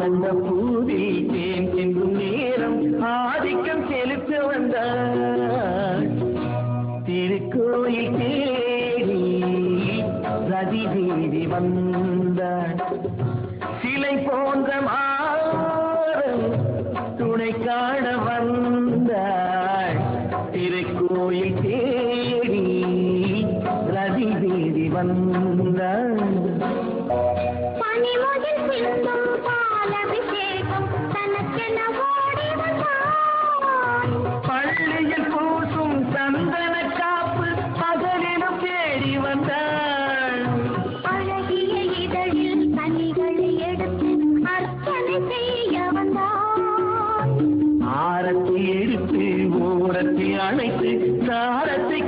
ஆனந்த பூவில் தேன் என்றும் நேரம் ஆதிக்கம் செலுத்த வந்தார் திருக்கோயில் தேடி ரதி தேவி வந்தார் சிலை போன்ற மாறம் துணை காண வந்தார் திருக்கோயில் தேடி ரதி தேவி வந்தார் பள்ளியில் பூசும் சந்தன காப்பு பகலிலும் தேடி வந்தாள் அழகிய இதழில் கனிகளை எடுத்து அர்ச்சனை செய்ய வந்தாள் ஆரத்தை எடுத்து ஓரத்தை அணைத்து சாரத்தை